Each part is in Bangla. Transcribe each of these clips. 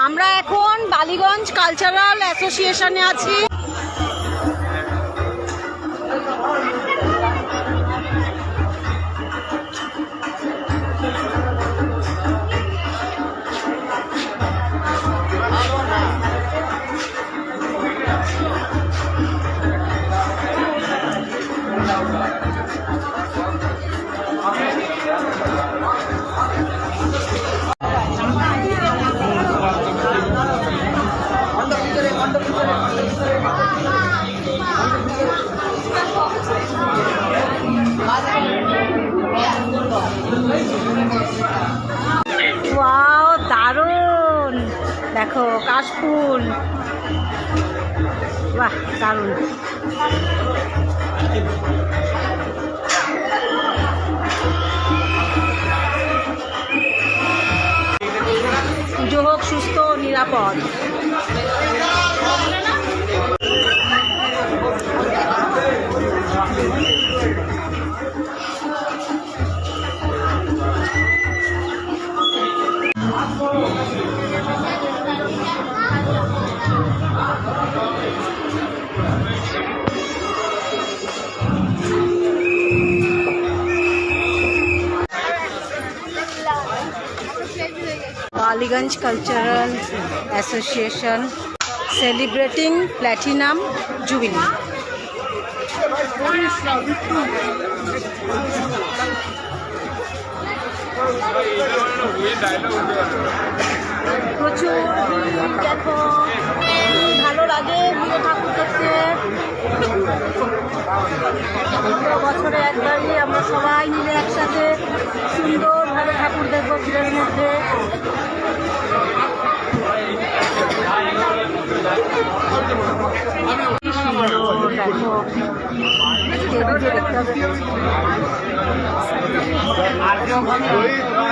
আমরা এখন বালিগঞ্জ কালচারাল অ্যাসোসিয়েশনে আছি। ওয়াও, দারুণ! দেখো কাশফুল, বাহ দারুণ। পুজো হোক সুস্থ ও নিরাপদ। Baligganj Cultural Association celebrating Platinum Jubilee. প্রচুর দেখো, ভালো লাগে ভিড়ে ঠাকুর দেখতে। বছরে একবারই আমরা সবাই মিলে একসাথে সুন্দরভাবে ঠাকুর দেখবো ভিড়ের মধ্যে।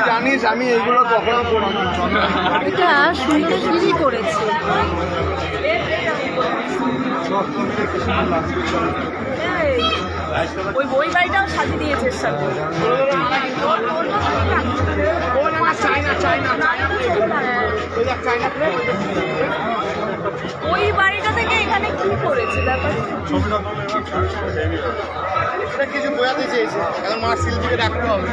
জানিস আমি এইগুলো কখনো করিনি। এটা সুন্দর সিঁড়ি করেছে। ওই বই বাড়িটাও সাজিয়ে দিয়েছে সাথে। ওই বাড়িটা থেকে এখানে কি করেছে ব্যাপার? কিছু বোঝাতে চেয়েছে, এখন মার শিল্পীকে ডাকতে হবে।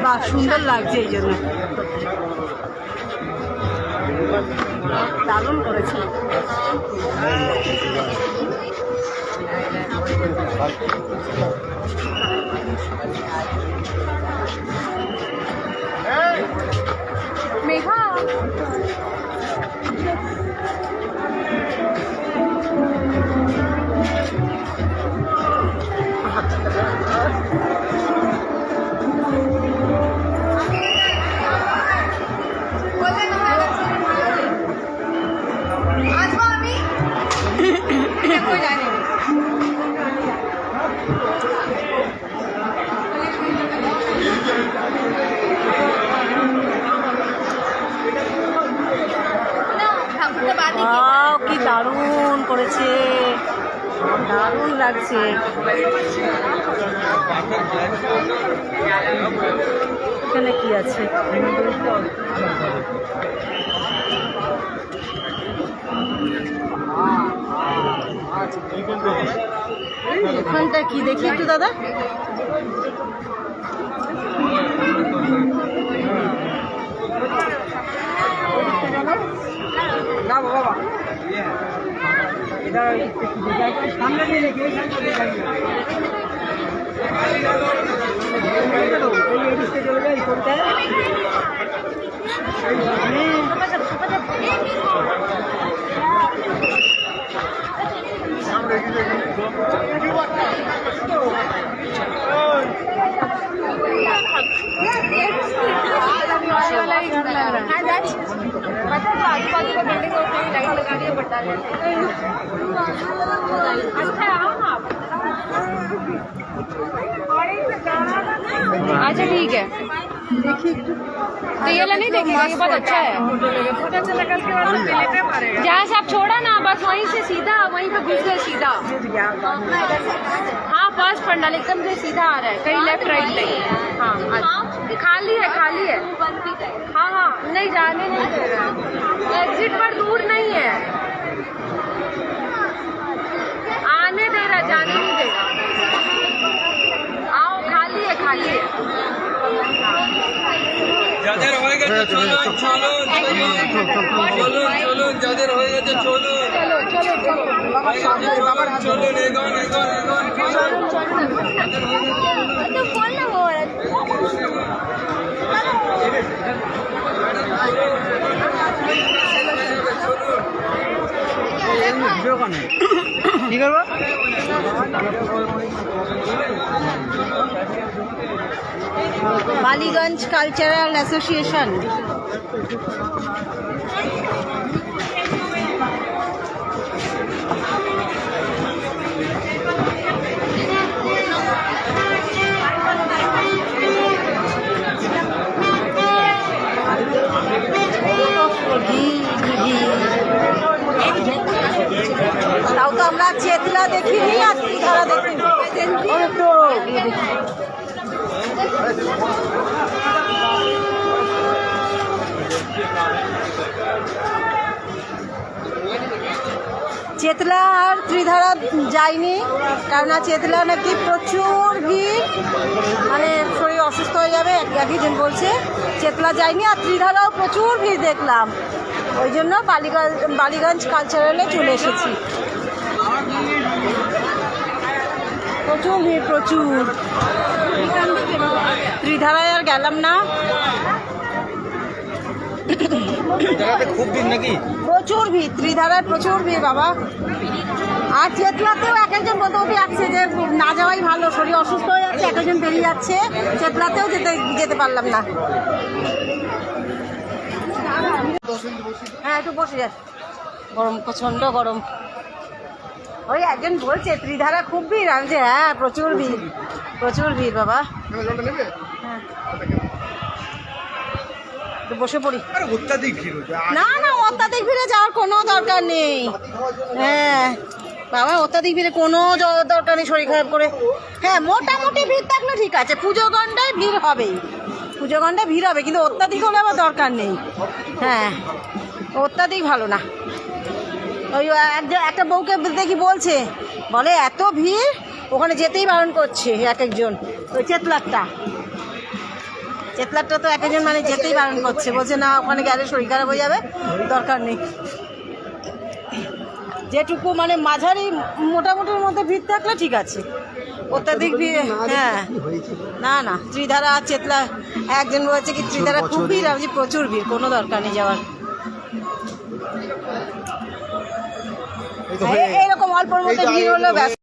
বাহ, সুন্দর লাগছে, এই জন্য দারুণ করেছে। মেঘা কি দারুণ করেছে, দারুণ লাগছে। এখানে কি আছে? এখানটা কি দেখি একটু দাদা। না বাবা, এটা সামনে নিয়ে রেখে চলে যাই করতে। अच्छा ठीक है। देखिए तो ये वाला नहीं देखेगा, ये बहुत अच्छा है। जहाँ से आप छोड़ा ना बस वहीं से सीधा वहीं पे घुस गए सीधा। हाँ फर्स्ट पंडाल एकदम से सीधा आ रहा है, कहीं लेफ्ट राइट नहीं। हाँ खाली है खाली है। हाँ हाँ नहीं जाने नहीं दे रहा, एग्जिट पर दूर नहीं है, आने दे रहा जाने नहीं दे रहा। आओ खाली है खाली है। যাদের হয়ে গেছে চলুন চলুন চলুন চলুন যাদের হয়ে গেছে চলুন চলুন এগোন এগোন কি করবো? Ballygunge cultural association. তাও তো আমরা চেতলা দেখিনি আর ধারা দেখিনি। চেতলা আর ত্রিধারা যায়নি, কারণ চেতলা নাকি প্রচুর ভিড়, মানে শরীর অসুস্থ হয়ে যাবে একজন বলছে। চেতলা যায়নি আর ত্রিধারাও প্রচুর ভিড় দেখলাম, ওই জন্য বালিগঞ্জ কালচারালে চলে এসেছি। প্রচুর ভিড় প্রচুর, ত্রিধারায় আর গেলাম না। খুব ভিড় নাকি? প্রচুর ভিড়, ত্রিধারায় প্রচুর ভিড় বাবা। আর চেতলাতেও এক একজন বন্ধু আসছে যে না যাওয়াই ভালো, শরীর অসুস্থ হয়ে যাচ্ছে, এক একজন বেরিয়ে যাচ্ছে। চেতলাতেও যেতে পারলাম না। হ্যাঁ একটু বসে যাচ্ছে, গরম প্রচন্ড গরম। ওই একজন বলছে ত্রিধারা খুব ভিড়, আমি যে হ্যাঁ প্রচুর ভিড় প্রচুর ভিড় বাবা। হ্যাঁ বসে পড়ি। অত্যাধিক ভিড় হচ্ছে। না না অত্যাধিক ভিড়ে যাওয়ার কোনো দরকার নেই। হ্যাঁ বাবা অত্যাধিক ভিড়ে কোনো দরকার নেই শরীর খারাপ করে। হ্যাঁ মোটামুটি ভিড় থাকলে ঠিক আছে, পুজো ঘন্টায় ভিড় হবেই, পুজো ঘন্টায় ভিড় হবে, কিন্তু অত্যাধিক হলে আবার দরকার নেই। হ্যাঁ অত্যাধিক ভালো না। ওই একটা বউকে দেখি বলছে, বলে এত ভিড় ওখানে যেতেই বারণ করছে এক একজন। ওই চেতলারটা তো এক একজন মানে যেতেই বারণ করছে, বলছে না ওখানে গেলে শরীর খারাপ হয়ে যাবে, দরকার নেই। যেটুকু মানে মাঝারি মোটামুটির মধ্যে ভিড় থাকলে ঠিক আছে, অত্যাধিক ভিড়। হ্যাঁ না না ত্রিধারা আর চেতলা, একজন বলছে কি ত্রিধারা খুব ভিড়, আমি প্রচুর ভিড়, কোনো দরকার নেই যাওয়ার। এরকম অল্পর মধ্যে ভিড় হলো ব্যাস।